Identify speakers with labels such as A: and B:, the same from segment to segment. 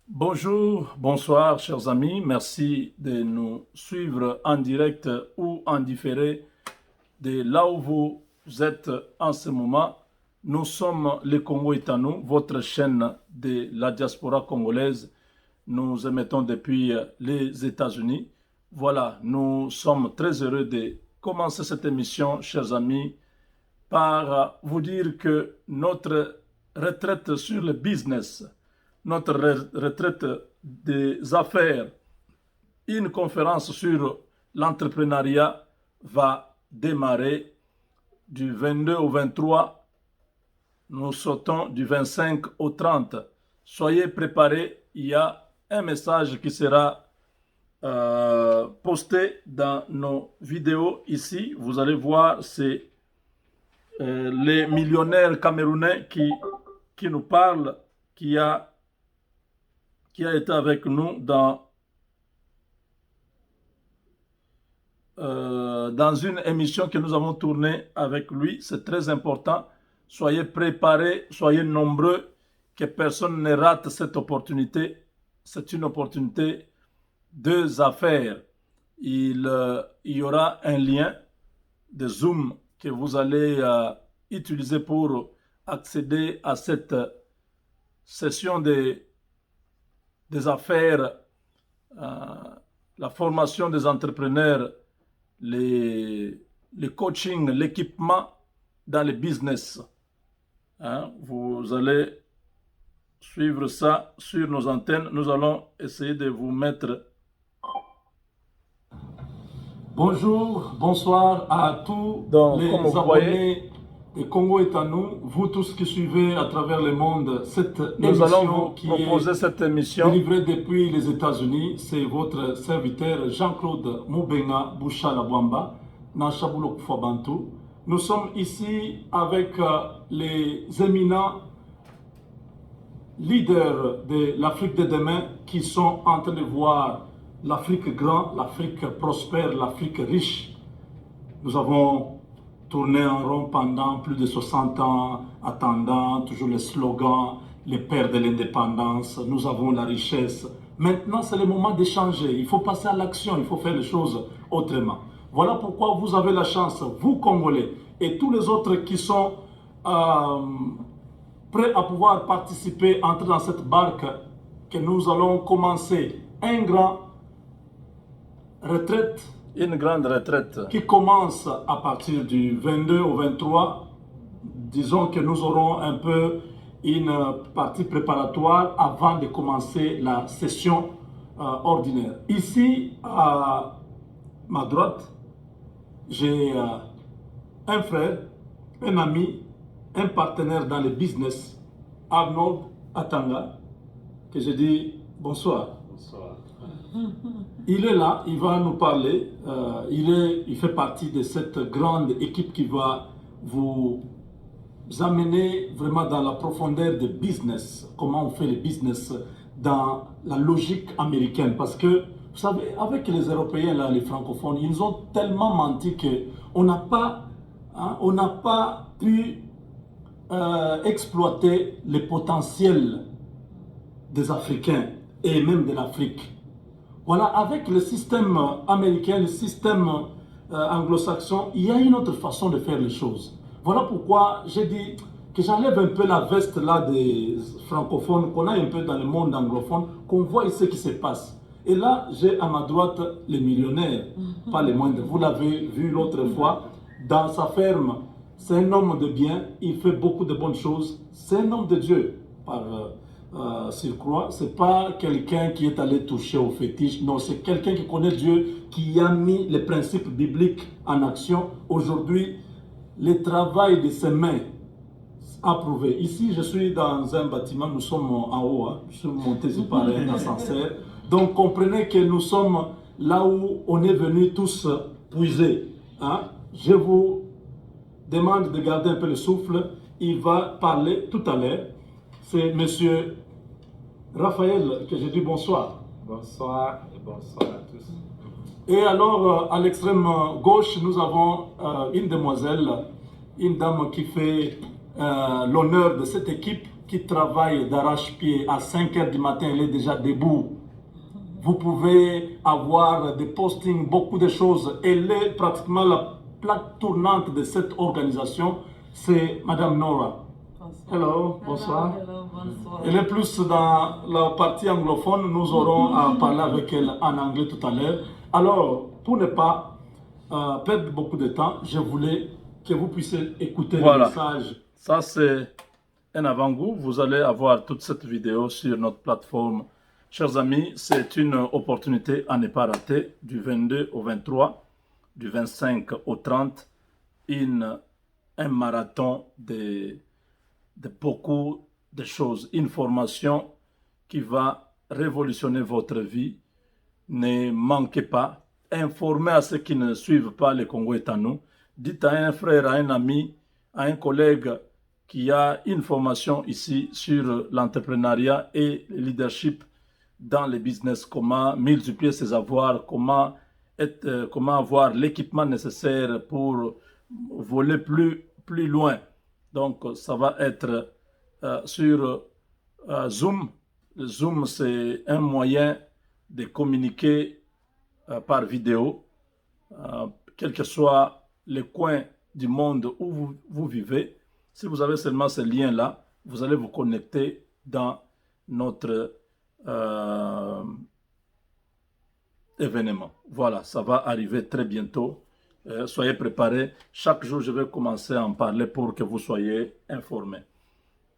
A: Bonjour, bonsoir chers amis, merci de nous suivre en direct ou en différé de là où vous êtes en ce moment. Nous sommes le Congo est à nous, votre chaîne de la diaspora congolaise. Nous émettons depuis les États-Unis. Voilà, nous sommes très heureux de commencer cette émission, chers amis, par vous dire que notre retraite sur le business, notre retraite des affaires, une conférence sur l'entrepreneuriat va démarrer du 22 au 23. Nous sautons du 25 au 30. Soyez préparés, il y a un message qui sera posté dans nos vidéos ici. Vous allez voir, c'est les millionnaires camerounais qui nous parlent, qui a été avec nous dans une émission que nous avons tournée avec lui. C'est très important. Soyez préparés, soyez nombreux, que personne ne rate cette opportunité. C'est une opportunité de affaires. Il y aura un lien de Zoom que vous allez utiliser pour accéder à cette session des affaires, la formation des entrepreneurs, le coaching, l'équipement dans le business. Vous allez suivre ça sur nos antennes. Nous allons essayer de vous mettre. Bonjour, bonsoir à tous les abonnés de Congo est à nous, vous tous qui suivez à travers le monde cette émission qui est cette émission délivrée depuis les États-Unis. C'est votre serviteur Jean-Claude Moubenga Bouchala Bwamba, Nachabulo Kufabantu. Nous sommes ici avec les éminents leaders de l'Afrique de demain qui sont en train de voir l'Afrique grande, l'Afrique prospère, l'Afrique riche. Nous avons tourné en rond pendant plus de 60 ans, attendant toujours les slogans, les pères de l'indépendance, nous avons la richesse. Maintenant, c'est le moment de changer. Il faut passer à l'action, il faut faire les choses autrement. Voilà pourquoi vous avez la chance, vous Congolais, et tous les autres qui sont prêts à pouvoir participer, entrer dans cette barque, que nous allons commencer un grand retraite. Une grande retraite qui commence à partir du 22 au 23. Disons que nous aurons un peu une partie préparatoire avant de commencer la session ordinaire. Ici, à ma droite, j'ai un frère, un ami, un partenaire dans le business, Arnold Atanga, que je dis bonsoir. Bonsoir. Il est là, il va nous parler, il fait partie de cette grande équipe qui va vous amener vraiment dans la profondeur de business, comment on fait le business dans la logique américaine. Parce que, vous savez, avec les Européens, là, les francophones, ils ont tellement menti qu'on n'a pas, pu exploiter le potentiel des Africains et même de l'Afrique. Voilà, avec le système américain, le système anglo-saxon, il y a une autre façon de faire les choses. Voilà pourquoi j'ai dit que j'enlève un peu la veste là des francophones, qu'on a un peu dans le monde anglophone, qu'on voit ce qui se passe. Et là, j'ai à ma droite les millionnaires, pas les moindres. Vous l'avez vu l'autre fois, dans sa ferme, c'est un homme de bien, il fait beaucoup de bonnes choses, c'est un homme de Dieu, par surcroît. C'est pas quelqu'un qui est allé toucher au fétiche, non, c'est quelqu'un qui connaît Dieu, qui a mis les principes bibliques en action. Aujourd'hui, le travail de ses mains approuvé. Ici, je suis dans un bâtiment, nous sommes en haut, je suis monté par un ascenseur. Donc, comprenez que nous sommes là où on est venu tous puiser. Je vous demande de garder un peu le souffle. Il va parler tout à l'heure. C'est monsieur Raphaël que je dis bonsoir.
B: Bonsoir et bonsoir à tous.
A: Et alors, à l'extrême gauche, nous avons une demoiselle, une dame qui fait l'honneur de cette équipe, qui travaille d'arrache-pied à 5 heures du matin, il est déjà debout. Vous pouvez avoir des postings, beaucoup de choses. Elle est pratiquement la plaque tournante de cette organisation. C'est Madame Nora.
C: Bonsoir.
A: Hello, bonsoir.
C: Hello, bonsoir.
A: Elle est plus dans la partie anglophone. Nous aurons à parler avec elle en anglais tout à l'heure. Alors, pour ne pas perdre beaucoup de temps, je voulais que vous puissiez écouter le message. Ça, c'est un avant-goût. Vous allez avoir toute cette vidéo sur notre plateforme. Chers amis, c'est une opportunité à ne pas rater. Du 22 au 23, du 25 au 30, un marathon de beaucoup de choses, une formation qui va révolutionner votre vie. Ne manquez pas, informez à ceux qui ne suivent pas le Congo est à nous. Dites à un frère, à un ami, à un collègue qui a une formation ici sur l'entrepreneuriat et le leadership dans les business, comment multiplier ses avoirs, comment avoir l'équipement nécessaire pour voler plus loin. Donc, ça va être sur Zoom. Le Zoom, c'est un moyen de communiquer par vidéo, quel que soit le coin du monde où vous vivez. Si vous avez seulement ce lien-là, vous allez vous connecter dans notre événement. Voilà, ça va arriver très bientôt. Soyez préparés. Chaque jour, je vais commencer à en parler pour que vous soyez informés.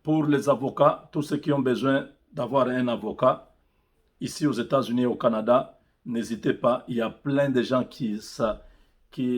A: Pour les avocats, tous ceux qui ont besoin d'avoir un avocat, ici aux États-Unis et au Canada, n'hésitez pas. Il y a plein de gens qui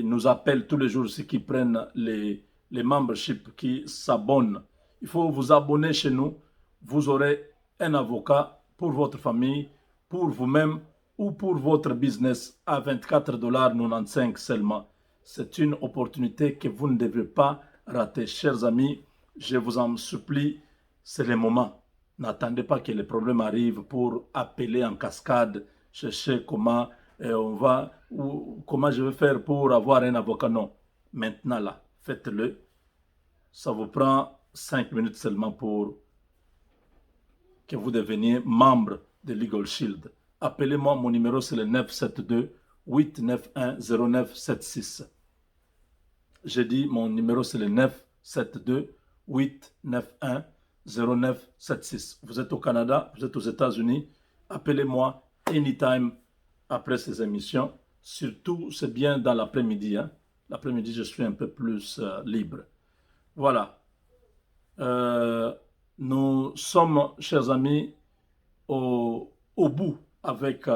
A: nous appellent tous les jours, ceux qui prennent les memberships, qui s'abonnent. Il faut vous abonner chez nous. Vous aurez un avocat pour votre famille, pour vous-même ou pour votre business à 24,95 $ seulement. C'est une opportunité que vous ne devez pas rater. Chers amis, je vous en supplie, c'est le moment. N'attendez pas que les problèmes arrivent pour appeler en cascade, chercher comment comment je vais faire pour avoir un avocat. Non, maintenant là, faites-le. Ça vous prend 5 minutes seulement pour que vous deveniez membre de Legal Shield. Appelez-moi, mon numéro c'est le 972-891-0976. J'ai dit, mon numéro c'est le 972-891-0976. Vous êtes au Canada, vous êtes aux États-Unis, appelez-moi anytime après ces émissions. Surtout, c'est bien dans l'après-midi. Hein? L'après-midi, je suis un peu plus libre. Voilà. Nous sommes, chers amis, au bout avec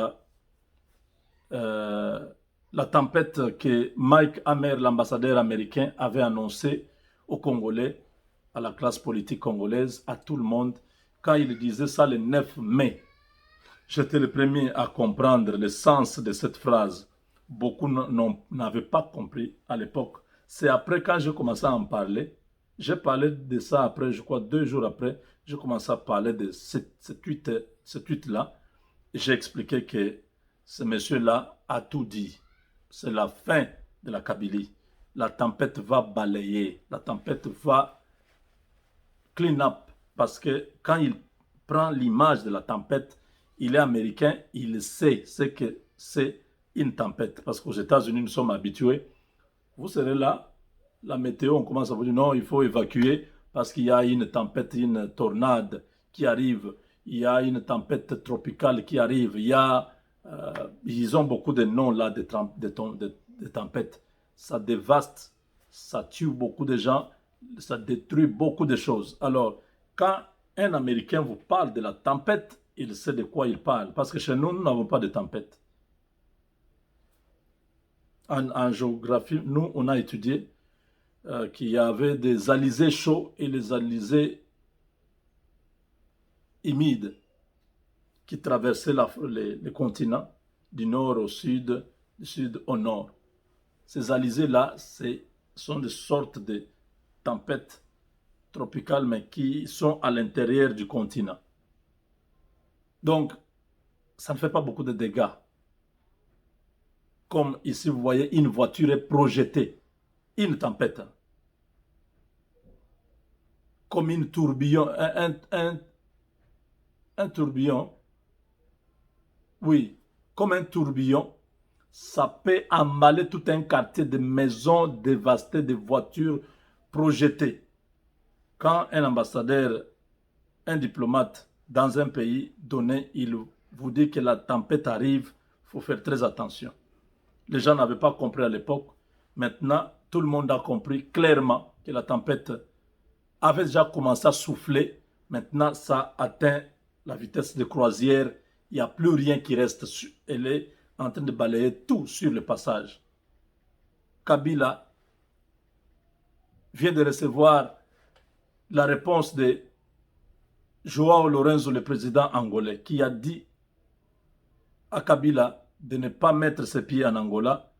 A: la tempête que Mike Hammer, l'ambassadeur américain, avait annoncé aux Congolais, à la classe politique congolaise, à tout le monde, quand il disait ça le 9 mai. J'étais le premier à comprendre le sens de cette phrase. Beaucoup n'avaient pas compris à l'époque. C'est après, quand j'ai commencé à en parler, j'ai parlé de ça après, je crois 2 jours après, j'ai commencé à parler de ce tweet-là. J'ai expliqué que ce monsieur-là a tout dit. C'est la fin de la Kabylie. La tempête va balayer. La tempête va clean up. Parce que quand il prend l'image de la tempête, il est américain, il sait ce que c'est une tempête. Parce qu'aux États-Unis, nous sommes habitués. Vous serez là, la météo, on commence à vous dire non, il faut évacuer parce qu'il y a une tempête, une tornade qui arrive. Il y a une tempête tropicale qui arrive. Ils ont beaucoup de noms là de tempêtes. Ça dévaste, ça tue beaucoup de gens, ça détruit beaucoup de choses. Alors, quand un Américain vous parle de la tempête, il sait de quoi il parle. Parce que chez nous, nous n'avons pas de tempête. En géographie, nous, on a étudié qu'il y avait des alizés chauds et les alizés humides qui traversaient les continents du nord au sud, du sud au nord. Ces alizés-là, sont des sortes de tempêtes tropicales, mais qui sont à l'intérieur du continent. Donc, ça ne fait pas beaucoup de dégâts. Comme ici, vous voyez, une voiture est projetée. Une tempête. comme une tourbillon, un tourbillon, oui, comme un tourbillon, ça peut emballer tout un quartier de maisons dévastées, de voitures projetées. Quand un ambassadeur, un diplomate dans un pays donné, il vous dit que la tempête arrive, il faut faire très attention. Les gens n'avaient pas compris à l'époque. Maintenant, tout le monde a compris clairement que la tempête avait déjà commencé à souffler. Maintenant, ça atteint la vitesse de croisière. Il n'y a plus rien qui reste. Elle est en train de balayer tout sur le passage. Kabila vient de recevoir la réponse de João Lourenço, le président angolais, qui a dit à Kabila de ne pas mettre ses pieds en Angola,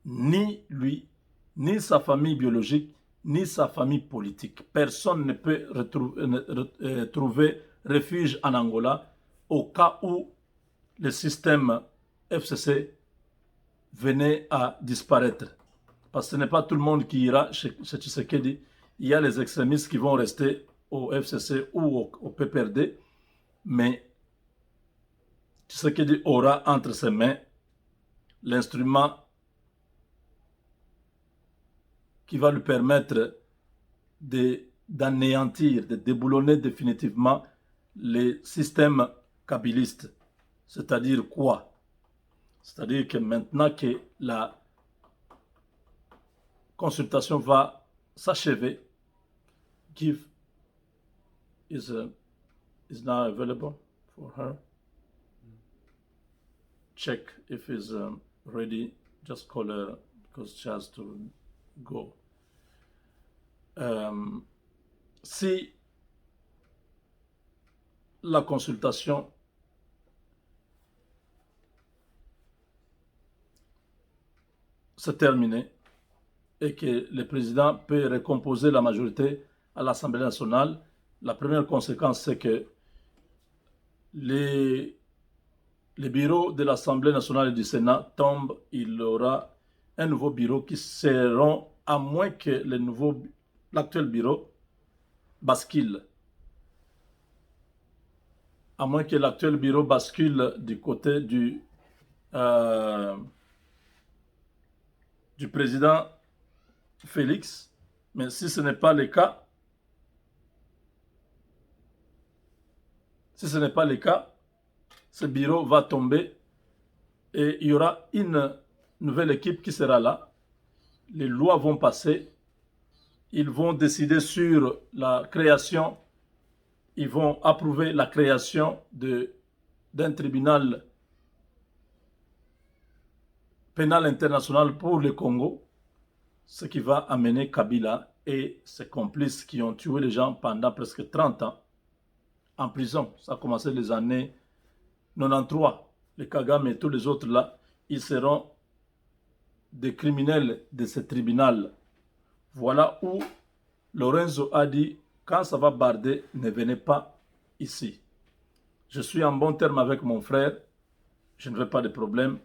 A: ni lui, ni sa famille biologique, ni sa famille politique. Personne ne peut trouver refuge en Angola au cas où le système FCC venait à disparaître. Parce que ce n'est pas tout le monde qui ira chez Tshisekedi. Il y a les extrémistes qui vont rester au FCC ou au PPRD, mais Tshisekedi aura entre ses mains l'instrument qui va lui permettre d'anéantir, de déboulonner définitivement les systèmes kabylistes. C'est-à-dire quoi? C'est-à-dire que maintenant que la consultation va s'achever, Give is now available for her. Check if is ready. Just call her because she has to go. Si la consultation s'est terminée et que le président peut recomposer la majorité à l'Assemblée nationale, la première conséquence, c'est que les bureaux de l'Assemblée nationale et du Sénat tombent. Il y aura un nouveau bureau qui seront, à moins que l'actuel bureau bascule. À moins que l'actuel bureau bascule du côté du président Félix. Mais si ce n'est pas le cas, ce bureau va tomber et il y aura une nouvelle équipe qui sera là. Les lois vont passer. Ils vont décider sur la création. Ils vont approuver la création d'un tribunal pénal international pour le Congo, ce qui va amener Kabila et ses complices qui ont tué les gens pendant presque 30 ans en prison. Ça a commencé les années 93. Les Kagame et tous les autres là, ils seront des criminels de ce tribunal. Voilà où Lorenzo a dit, quand ça va barder, ne venez pas ici. Je suis en bon terme avec mon frère, je ne veux pas de problème.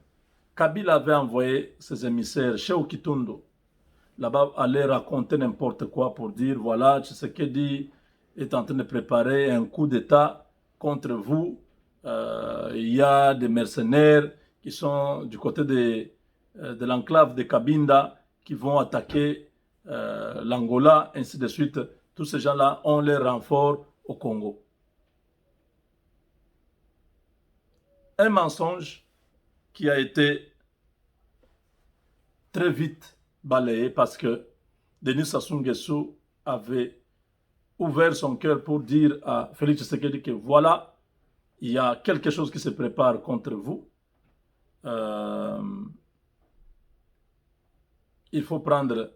A: Kabila avait envoyé ses émissaires chez Okitundo. Là-bas, aller raconter n'importe quoi pour dire, voilà, Tshisekedi est en train de préparer un coup d'État contre vous. Il y a des mercenaires qui sont du côté de l'enclave de Cabinda qui vont attaquer l'Angola, ainsi de suite. Tous ces gens-là ont leur renfort au Congo. Un mensonge qui a été très vite balayé parce que Denis Sassou Nguesso avait ouvert son cœur pour dire à Félix Tshisekedi que voilà, il y a quelque chose qui se prépare contre vous. Il faut prendre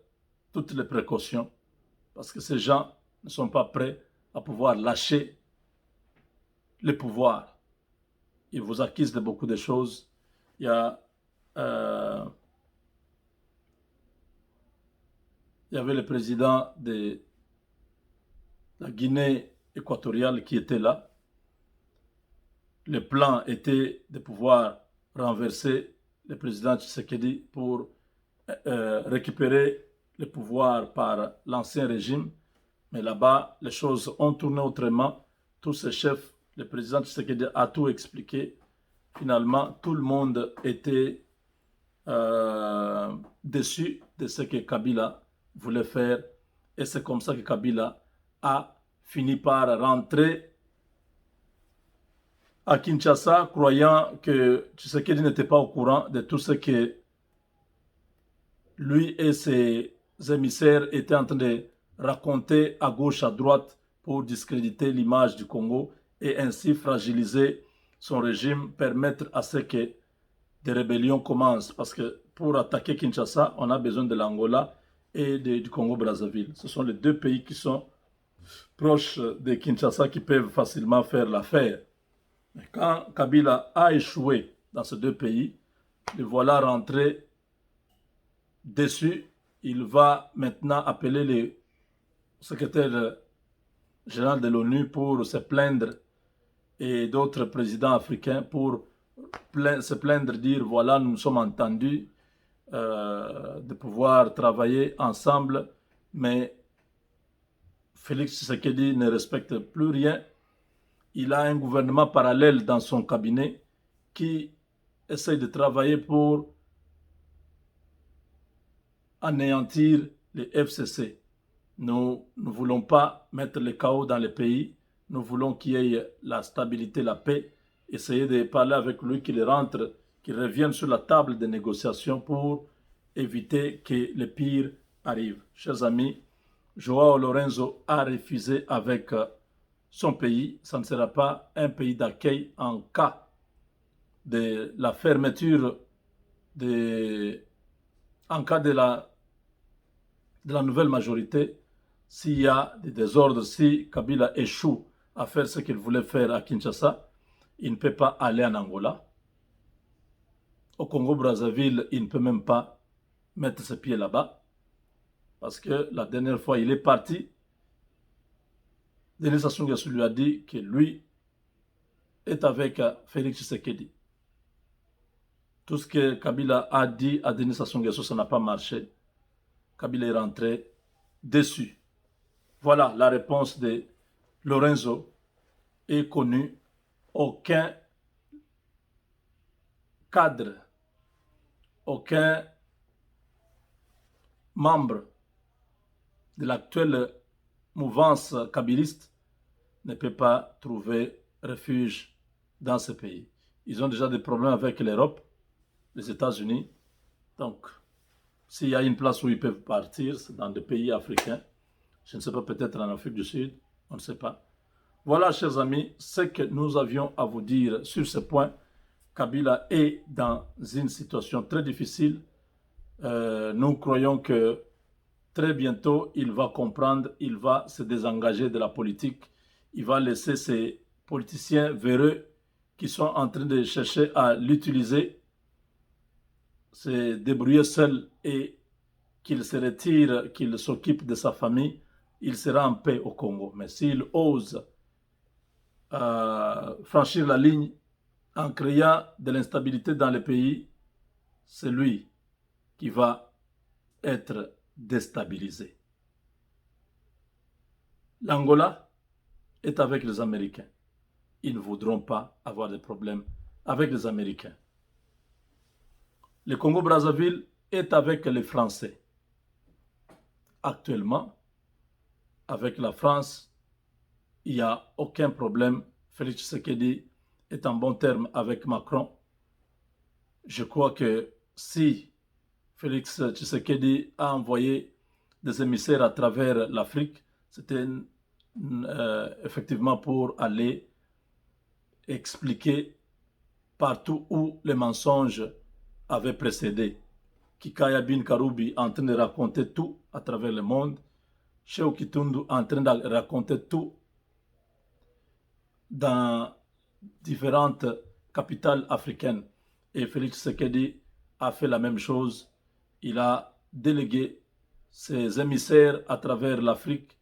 A: toutes les précautions parce que ces gens ne sont pas prêts à pouvoir lâcher le pouvoir. Ils vous accusent de beaucoup de choses. Il y avait le président de la Guinée équatoriale qui était là. Le plan était de pouvoir renverser le président Tshisekedi pour récupérer le pouvoir par l'ancien régime. Mais là-bas, les choses ont tourné autrement. Tous ces chefs, le président Tshisekedi a tout expliqué. Finalement, tout le monde était déçu de ce que Kabila voulait faire. Et c'est comme ça que Kabila a fini par rentrer à Kinshasa, croyant que Tshisekedi n'était pas au courant de tout ce que lui et ses émissaires étaient en train de raconter à gauche, à droite pour discréditer l'image du Congo et ainsi fragiliser son régime, permettre à ce que des rébellions commencent. Parce que pour attaquer Kinshasa, on a besoin de l'Angola et du Congo-Brazzaville. Ce sont les deux pays qui sont proches de Kinshasa qui peuvent facilement faire l'affaire. Quand Kabila a échoué dans ces deux pays, le voilà rentré déçu. Il va maintenant appeler le secrétaire général de l'ONU pour se plaindre et d'autres présidents africains pour se plaindre, dire voilà, nous nous sommes entendus de pouvoir travailler ensemble, mais Félix Tshisekedi ne respecte plus rien. Il a un gouvernement parallèle dans son cabinet qui essaye de travailler pour anéantir les FCC. Nous ne voulons pas mettre le chaos dans le pays. Nous voulons qu'il y ait la stabilité, la paix. Essayer de parler avec lui, qu'il rentre, qu'il revienne sur la table des négociations pour éviter que le pire arrive. Chers amis, Joao Lorenzo a refusé avec son pays. Ça ne sera pas un pays d'accueil en cas de la fermeture, en cas de la nouvelle majorité. S'il y a des désordres, si Kabila échoue à faire ce qu'il voulait faire à Kinshasa, il ne peut pas aller en Angola. Au Congo-Brazzaville, il ne peut même pas mettre ses pieds là-bas. Parce que la dernière fois, il est parti. Denis Sassou Nguesso lui a dit que lui est avec Félix Tshisekedi. Tout ce que Kabila a dit à Denis Sassou Nguesso, ça n'a pas marché. Kabila est rentré déçu. Voilà la réponse de Lorenzo est connue. Aucun cadre, aucun membre de l'actuelle mouvance kabiliste ne peut pas trouver refuge dans ce pays. Ils ont déjà des problèmes avec l'Europe, les États-Unis. Donc, s'il y a une place où ils peuvent partir, c'est dans des pays africains. Je ne sais pas, peut-être en Afrique du Sud, on ne sait pas. Voilà, chers amis, ce que nous avions à vous dire sur ce point. Kabila est dans une situation très difficile. Nous croyons que très bientôt, il va comprendre, il va se désengager de la politique. Il va laisser ces politiciens véreux qui sont en train de chercher à l'utiliser, se débrouiller seul et qu'il se retire, qu'il s'occupe de sa famille, il sera en paix au Congo. Mais s'il ose franchir la ligne en créant de l'instabilité dans le pays, c'est lui qui va être déstabilisé. L'Angola est avec les Américains. Ils ne voudront pas avoir de problèmes avec les Américains. Le Congo-Brazzaville est avec les Français. Actuellement, avec la France, il n'y a aucun problème. Félix Tshisekedi est en bon terme avec Macron. Je crois que si Félix Tshisekedi a envoyé des émissaires à travers l'Afrique, c'était effectivement pour aller expliquer partout où les mensonges avaient précédé. Kikaya Bin Karoubi en train de raconter tout à travers le monde. Cheikh Kitundu en train de raconter tout dans différentes capitales africaines. Et Félix Tshisekedi a fait la même chose. Il a délégué ses émissaires à travers l'Afrique.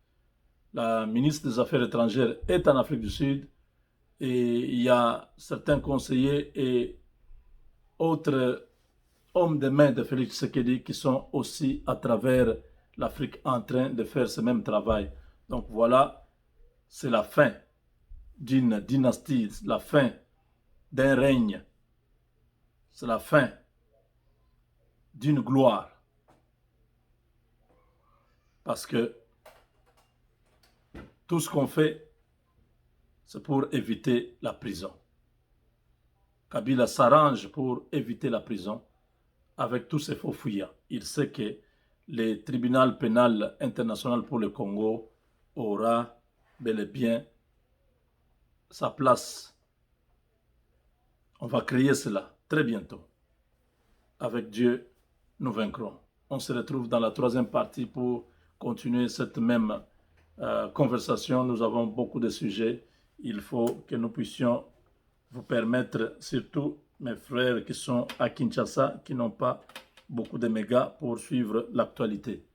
A: La ministre des Affaires étrangères est en Afrique du Sud. Et il y a certains conseillers et autres hommes de main de Félix Tshisekedi qui sont aussi à travers l'Afrique en train de faire ce même travail. Donc voilà, c'est la fin d'une dynastie, la fin d'un règne, c'est la fin d'une gloire. Parce que tout ce qu'on fait, c'est pour éviter la prison. Kabila s'arrange pour éviter la prison avec tous ces faux fuyants. Il sait que le tribunal pénal international pour le Congo aura bel et bien sa place. On va créer cela très bientôt. Avec Dieu, nous vaincrons. On se retrouve dans la troisième partie pour continuer cette même conversation. Nous avons beaucoup de sujets. Il faut que nous puissions vous permettre, surtout mes frères qui sont à Kinshasa, qui n'ont pas beaucoup de mégas pour suivre l'actualité.